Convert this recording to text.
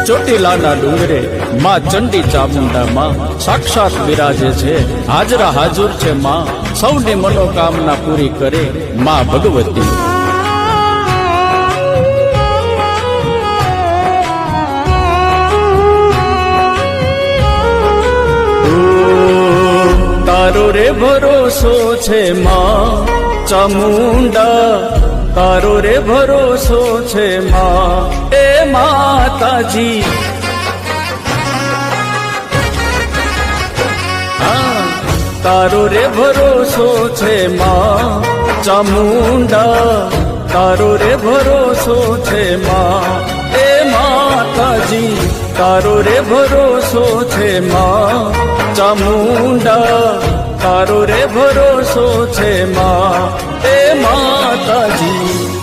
ચોટીલાના ડુંગરે માં ચંડી ચામુંડા માં સાક્ષાત બિરાજે છે. હાજરા હાજુર છે માં, સૌની મનોકામના પૂરી કરે માં ભગવતી. તારો રે ભરોસો છે માં ચામુંડા, તારો રે ભરોસો છે માં એ માતાજી. તારો રે ભરોસો છે માં ચામુંડા, તારો રે ભરોસો છે માં એ માતાજી. તારો રે ભરોસો છે માં ચામુંડા, તારો રે ભરોસો છે માં એ માતાજી.